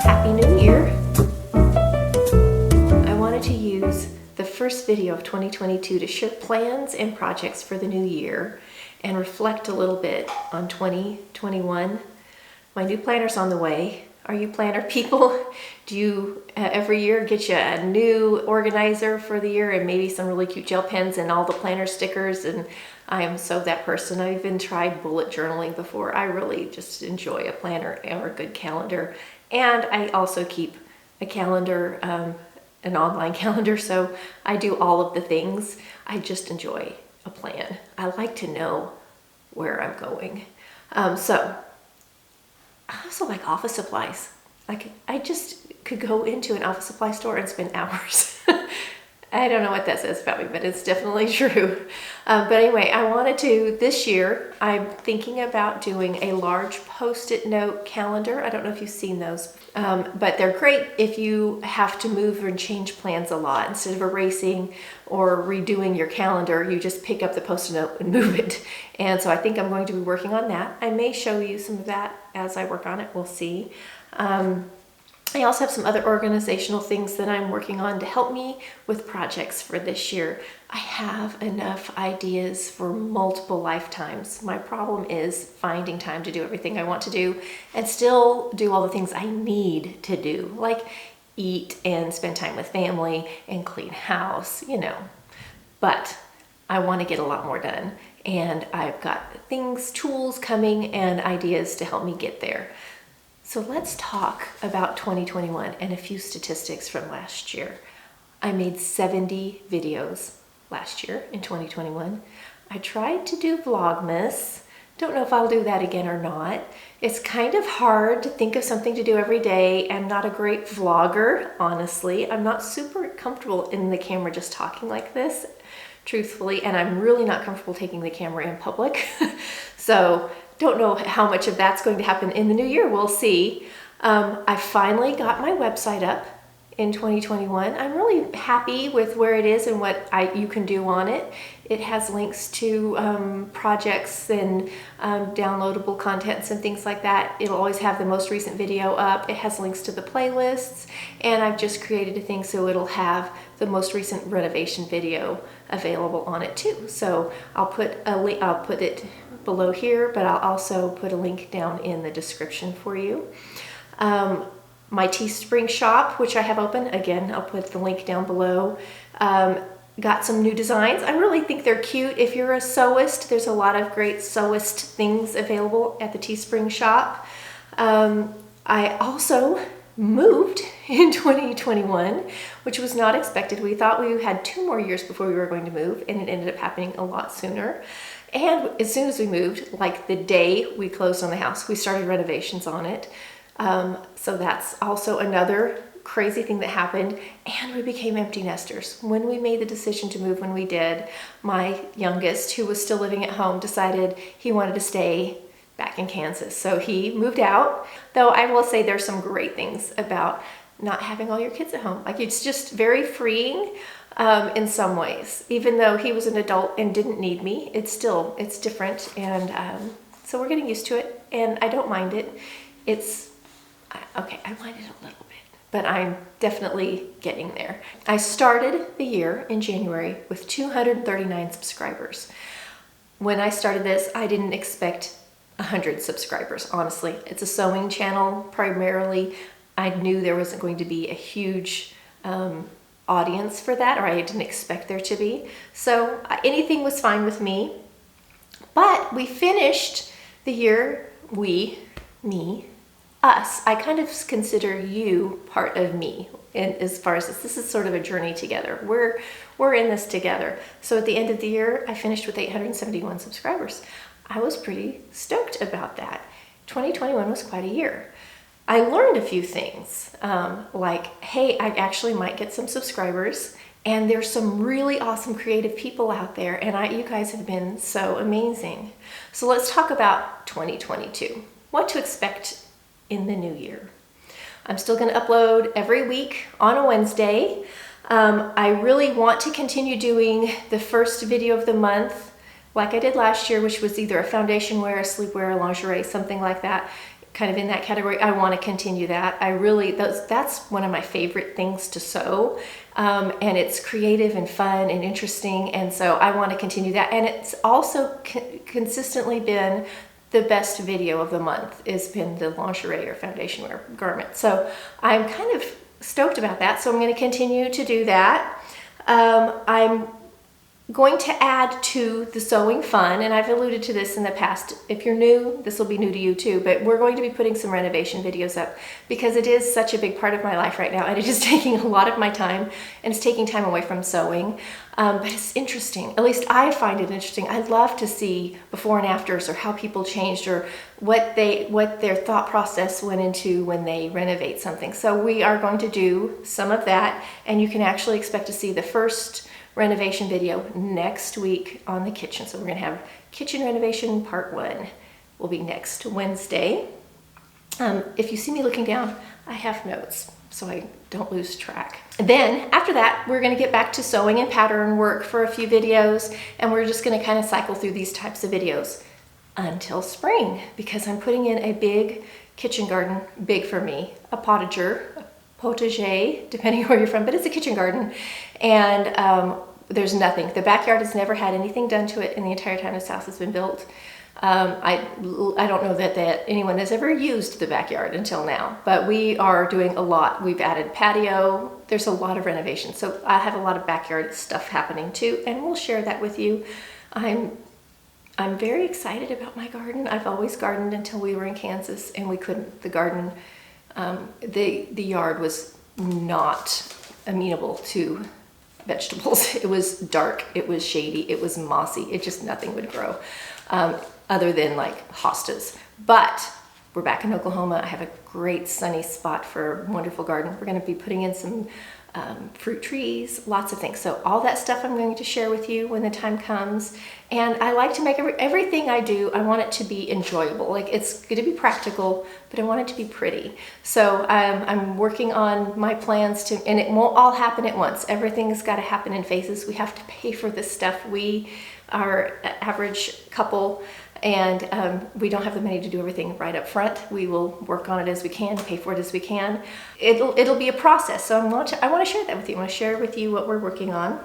Happy New Year! I wanted to use the first video of 2022 to share plans and projects for the new year and reflect a little bit on 2021. My new planner's on the way. Are you planner people? Do you every year get you a new organizer for the year and maybe some really cute gel pens and all the planner stickers? And I am so that person. I've even tried bullet journaling before. I really just enjoy a planner or a good calendar. And I also keep a calendar, an online calendar, so I do all of the things. I just enjoy a plan. I like to know where I'm going. So I also like office supplies. Like I just could go into an office supply store and spend hours. I don't know what that says about me, but it's definitely true. But anyway, I wanted to, this year, I'm thinking about doing a large Post-it note calendar. I don't know if you've seen those, but they're great if you have to move and change plans a lot. Instead of erasing or redoing your calendar, you just pick up the Post-it note and move it. And so I think I'm going to be working on that. I may show you some of that as I work on it. We'll see. I also have some other organizational things that I'm working on to help me with projects for this year. I have enough ideas for multiple lifetimes. My problem is finding time to do everything I want to do and still do all the things I need to do, like eat and spend time with family and clean house, you know. But I want to get a lot more done, and I've got things, tools coming and ideas to help me get there. So let's talk about 2021 and a few statistics from last year. I made 70 videos last year in 2021. I tried to do Vlogmas. Don't know if I'll do that again or not. It's kind of hard to think of something to do every day. I'm not a great vlogger, honestly. I'm not super comfortable in the camera just talking like this, truthfully, and I'm really not comfortable taking the camera in public. So don't know how much of that's going to happen in the new year. We'll see. I finally got my website up in 2021. I'm really happy with where it is and what you can do on it. It has links to projects and downloadable contents and things like that. It'll always have the most recent video up. It has links to the playlists, and I've just created a thing so it'll have the most recent renovation video available on it too. So I'll put a link. I'll put it below here, but I'll also put a link down in the description for you. My Teespring shop, which I have open, again, I'll put the link down below. Got some new designs. I really think they're cute. If you're a sewist, there's a lot of great sewist things available at the Teespring shop. I also moved in 2021, which was not expected. We thought we had 2 more years before we were going to move, and it ended up happening a lot sooner. And as soon as we moved, like the day we closed on the house, we started renovations on it. So that's also another crazy thing that happened, and we became empty nesters. When we made the decision to move when we did, my youngest, who was still living at home, decided he wanted to stay back in Kansas. So he moved out, though I will say there's some great things about not having all your kids at home. Like, it's just very freeing in some ways. Even though he was an adult and didn't need me, it's different. And so we're getting used to it, and I don't mind it. I mind it a little bit, but I'm definitely getting there. I started the year in January with 239 subscribers. When I started this, I didn't expect 100 subscribers, honestly. It's a sewing channel primarily. I knew there wasn't going to be a huge audience for that, or I didn't expect there to be. So anything was fine with me. But we finished the year, us. I kind of consider you part of me, and as far as this is sort of a journey together. We're in this together. So at the end of the year, I finished with 871 subscribers. I was pretty stoked about that. 2021 was quite a year. I learned a few things, like, hey, I actually might get some subscribers, and there's some really awesome creative people out there, and you guys have been so amazing. So let's talk about 2022. What to expect in the new year. I'm still going to upload every week on a Wednesday. I really want to continue doing the first video of the month like I did last year, which was either a foundation wear, a sleepwear, a lingerie, something like that. kind of in that category. I want to continue that. That's one of my favorite things to sew. And it's creative and fun and interesting. And so I want to continue that. And it's also consistently been the best video of the month has been the lingerie or foundation wear garment. So I'm kind of stoked about that. So I'm going to continue to do that. I'm going to add to the sewing fun, and I've alluded to this in the past. If you're new, this will be new to you too, but we're going to be putting some renovation videos up because it is such a big part of my life right now, and it is taking a lot of my time, and it's taking time away from sewing. But it's interesting. At least I find it interesting. I'd love to see before and afters, or how people changed, or what their thought process went into when they renovate something. So we are going to do some of that, and you can actually expect to see the first renovation video next week on the kitchen. So we're going to have kitchen renovation part 1 will be next Wednesday. If you see me looking down, I have notes so I don't lose track. Then after that, we're going to get back to sewing and pattern work for a few videos, and we're just going to kind of cycle through these types of videos until spring, because I'm putting in a big kitchen garden, big for me, a potager, depending on where you're from, but it's a kitchen garden. And there's nothing. The backyard has never had anything done to it in the entire time this house has been built. I don't know that anyone has ever used the backyard until now, but we are doing a lot. We've added patio. There's a lot of renovation. So I have a lot of backyard stuff happening too, and we'll share that with you. I'm very excited about my garden. I've always gardened until we were in Kansas, and we couldn't. The garden, the yard was not amenable to vegetables. It was dark, it was shady, it was mossy. It just, nothing would grow other than like hostas. But we're back in Oklahoma. I have a great sunny spot for a wonderful garden. We're going to be putting in some fruit trees, lots of things. So all that stuff I'm going to share with you when the time comes. And I like to make everything I do, I want it to be enjoyable. Like, it's going to be practical, but I want it to be pretty. So I'm working on my plans to, and it won't all happen at once. Everything's got to happen in phases. We have to pay for this stuff. We are an average couple, and we don't have the money to do everything right up front. We will work on it as we can, pay for it as we can. It'll be a process. So I want to share that with you. I want to share with you what we're working on.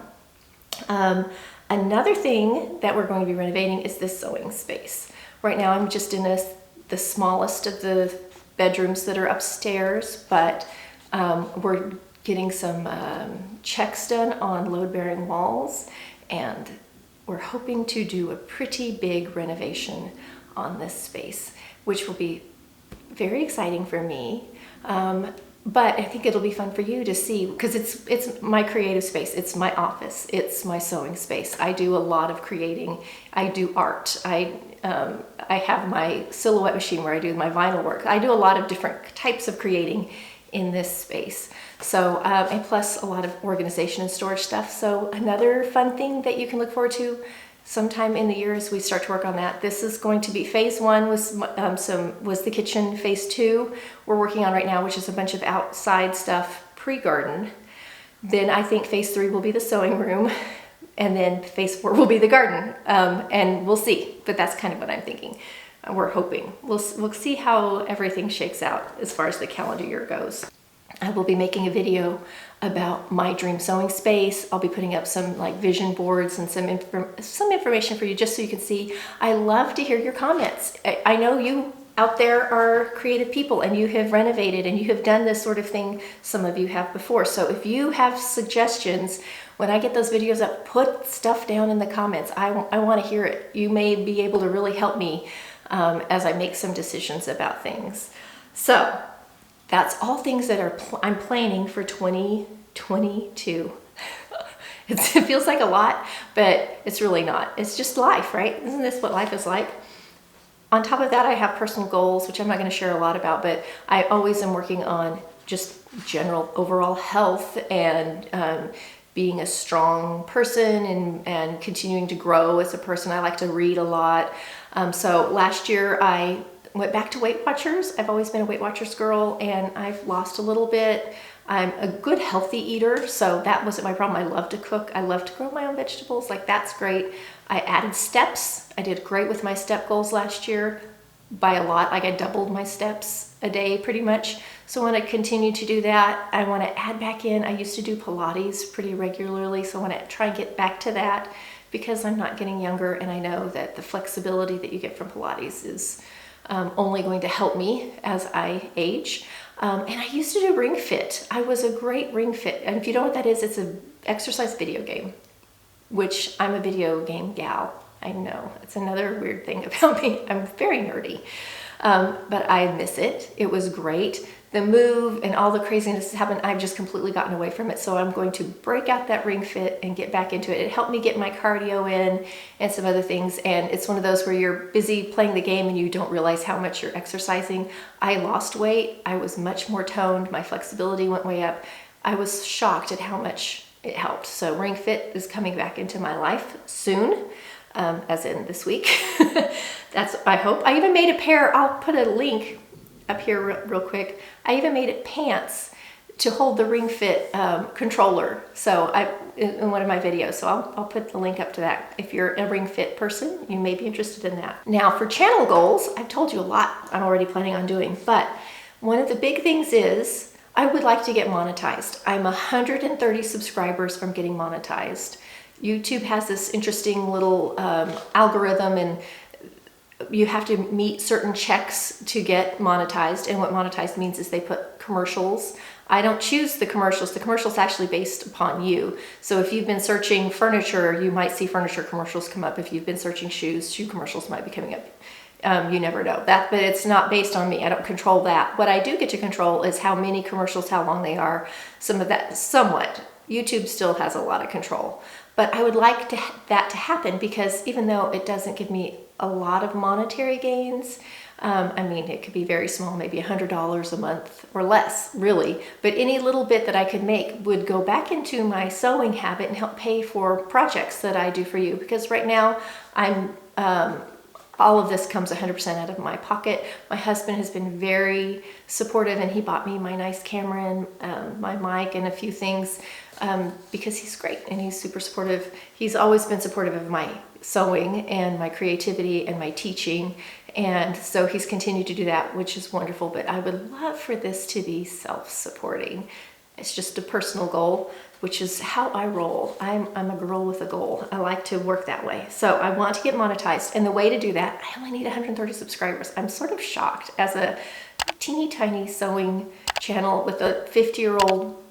Another thing that we're going to be renovating is this sewing space. Right now I'm just in the smallest of the bedrooms that are upstairs, but we're getting some checks done on load-bearing walls, and we're hoping to do a pretty big renovation on this space, which will be very exciting for me. But I think it'll be fun for you to see, because it's my creative space. It's my office. It's my sewing space. I do a lot of creating. I do art. I have my silhouette machine where I do my vinyl work. I do a lot of different types of creating in this space. So, and plus a lot of organization and storage stuff. So another fun thing that you can look forward to sometime in the year as we start to work on that. This is going to be phase 1 was the kitchen. Phase 2 we're working on right now, which is a bunch of outside stuff pre-garden. Then I think phase 3 will be the sewing room, and then phase 4 will be the garden. And we'll see, but that's kind of what I'm thinking. We're hoping. We'll see how everything shakes out as far as the calendar year goes. I will be making a video about my dream sewing space. I'll be putting up some like vision boards and some information for you, just so you can see. I love to hear your comments. I know you out there are creative people, and you have renovated and you have done this sort of thing. Some of you have before. So if you have suggestions, when I get those videos up, put stuff down in the comments. I want to hear it. You may be able to really help me as I make some decisions about things. So that's all things that I'm planning for 2022. It feels like a lot, but it's really not. It's just life, right? Isn't this what life is like? On top of that, I have personal goals, which I'm not going to share a lot about, but I always am working on just general overall health and being a strong person and continuing to grow as a person. I like to read a lot. So last year I went back to Weight Watchers. I've always been a Weight Watchers girl, and I've lost a little bit. I'm a good healthy eater, so that wasn't my problem. I love to cook. I love to grow my own vegetables. Like, that's great. I added steps. I did great with my step goals last year. by a lot. Like I doubled my steps a day pretty much. So I want to continue to do that. I want to add back in, I used to do Pilates pretty regularly, so I want to try and get back to that because I'm not getting younger, and I know that the flexibility that you get from Pilates is only going to help me as I age. And I used to do Ring Fit. I was a great Ring Fit. And if you don't know what that is, it's an exercise video game, which I'm a video game gal. I know, it's another weird thing about me. I'm very nerdy, but I miss it. It was great. The move and all the craziness has happened. I've just completely gotten away from it. So I'm going to break out that Ring Fit and get back into it. It helped me get my cardio in and some other things. And it's one of those where you're busy playing the game and you don't realize how much you're exercising. I lost weight. I was much more toned. My flexibility went way up. I was shocked at how much it helped. So Ring Fit is coming back into my life soon. As in this week. That's, I hope. I even made a pair, I'll put a link up here real quick. I even made it pants to hold the Ring Fit controller. So in one of my videos. So I'll put the link up to that. If you're a Ring Fit person, you may be interested in that. Now for channel goals, I've told you a lot I'm already planning on doing, but one of the big things is I would like to get monetized. I'm 130 subscribers from getting monetized. YouTube has this interesting little algorithm, and you have to meet certain checks to get monetized. And what monetized means is they put commercials. I don't choose the commercials. The commercial's actually based upon you. So if you've been searching furniture, you might see furniture commercials come up. If you've been searching shoes, shoe commercials might be coming up. You never know that, but it's not based on me. I don't control that. What I do get to control is how many commercials, how long they are, some of that, somewhat. YouTube still has a lot of control. But I would like that to happen, because even though it doesn't give me a lot of monetary gains, I mean, it could be very small, maybe $100 a month or less, really. But any little bit that I could make would go back into my sewing habit and help pay for projects that I do for you. Because right now, all of this comes 100% out of my pocket. My husband has been very supportive, and he bought me my nice camera and my mic and a few things because he's great and he's super supportive. He's always been supportive of my sewing and my creativity and my teaching. And so he's continued to do that, which is wonderful. But I would love for this to be self-supporting. It's just a personal goal, which is how I roll. I'm a girl with a goal. I like to work that way. So I want to get monetized. And the way to do that, I only need 130 subscribers. I'm sort of shocked as a teeny tiny sewing channel with a 50-year-old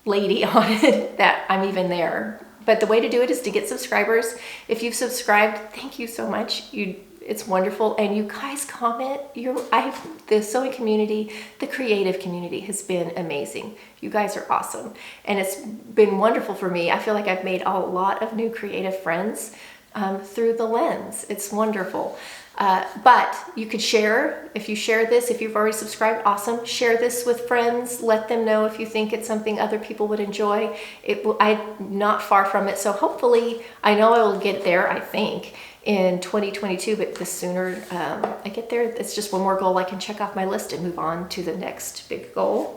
lady on it that I'm even there. But the way to do it is to get subscribers. If you've subscribed, thank you so much. It's wonderful. And you guys comment. The sewing community, the creative community has been amazing. You guys are awesome. And it's been wonderful for me. I feel like I've made a lot of new creative friends through the lens. It's wonderful. But you could share, if you share this, if you've already subscribed, awesome. Share this with friends. Let them know if you think it's something other people would enjoy. I'm not far from it. So hopefully, I know I will get there, I think, in 2022, but the sooner I get there, it's just one more goal I can check off my list and move on to the next big goal.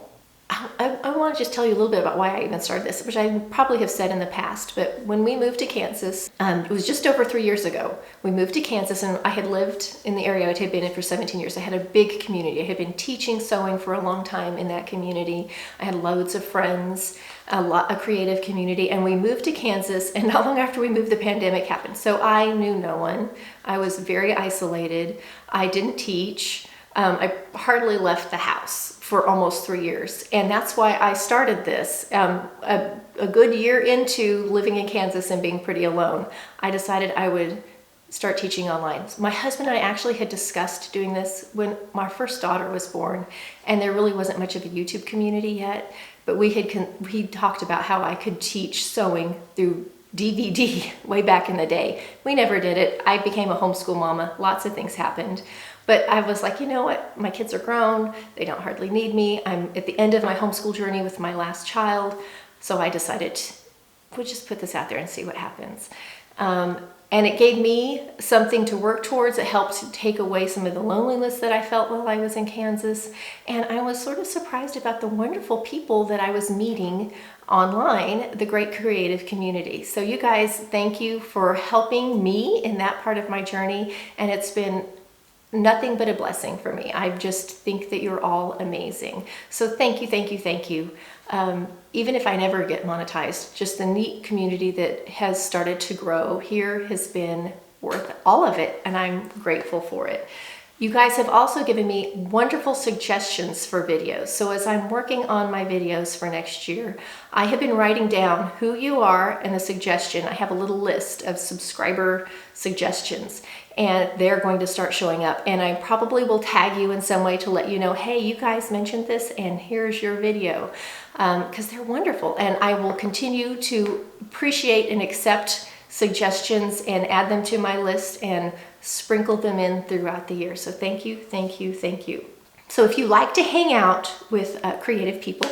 I want to just tell you a little bit about why I even started this, which I probably have said in the past, but when we moved to Kansas, it was just over 3 years ago. We moved to Kansas, and I had lived in the area I had been in for 17 years. I had a big community. I had been teaching sewing for a long time in that community. I had loads of friends, a creative community, and we moved to Kansas, and not long after we moved, the pandemic happened. So I knew no one. I was very isolated. I didn't teach. I hardly left the house for almost 3 years. And that's why I started this. A good year into living in Kansas and being pretty alone, I decided I would start teaching online. My husband and I actually had discussed doing this when my first daughter was born, and there really wasn't much of a YouTube community yet, but he talked about how I could teach sewing through DVD way back in the day. We never did it. I became a homeschool mama. Lots of things happened. But I was like, you know what? My kids are grown. They don't hardly need me. I'm at the end of my homeschool journey with my last child. So I decided we'll just put this out there and see what happens. And it gave me something to work towards. It helped to take away some of the loneliness that I felt while I was in Kansas. And I was sort of surprised about the wonderful people that I was meeting online, the great creative community. So you guys, thank you for helping me in that part of my journey. And it's been nothing but a blessing for me. I just think that you're all amazing. So thank you, thank you, thank you. Even if I never get monetized, just the neat community that has started to grow here has been worth all of it, and I'm grateful for it. You guys have also given me wonderful suggestions for videos. So as I'm working on my videos for next year, I have been writing down who you are and the suggestion. I have a little list of subscriber suggestions, and they're going to start showing up. And I probably will tag you in some way to let you know, hey, you guys mentioned this and here's your video, because they're wonderful. And I will continue to appreciate and accept suggestions and add them to my list and sprinkle them in throughout the year. So thank you, thank you, thank you. So if you like to hang out with creative people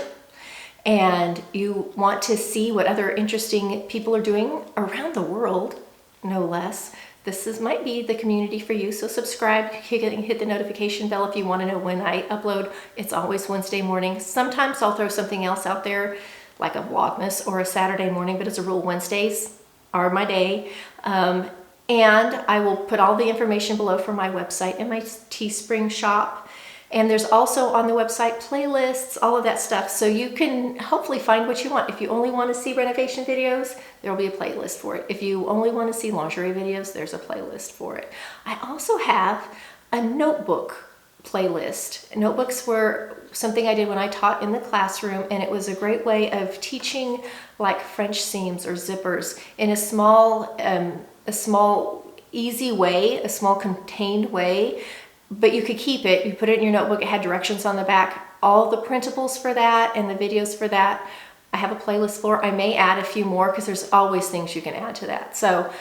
and you want to see what other interesting people are doing around the world, no less, might be the community for you. So subscribe, hit the notification bell if you want to know when I upload. It's always Wednesday morning. Sometimes I'll throw something else out there like a Vlogmas or a Saturday morning, but as a rule, Wednesdays are my day. And I will put all the information below for my website and my Teespring shop. And there's also on the website playlists, all of that stuff. So you can hopefully find what you want. If you only want to see renovation videos, there will be a playlist for it. If you only want to see lingerie videos, there's a playlist for it. I also have a notebook playlist. Notebooks were something I did when I taught in the classroom, and it was a great way of teaching like French seams or zippers in a small, easy way, a small contained way, but you could keep it. You put it in your notebook. It had directions on the back, all the printables for that and the videos for that. I have a playlist for. I may add a few more because there's always things you can add to that. So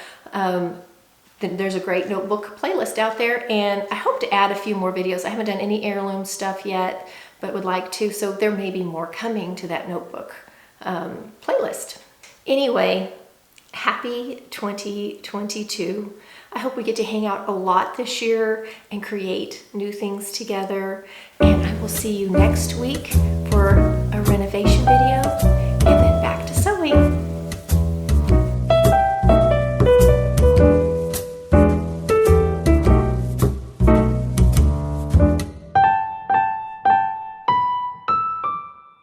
there's a great notebook playlist out there, and I hope to add a few more videos. I haven't done any heirloom stuff yet, but would like to. So there may be more coming to that notebook playlist. Anyway, happy 2022. I hope we get to hang out a lot this year and create new things together. And I will see you next week for a renovation video.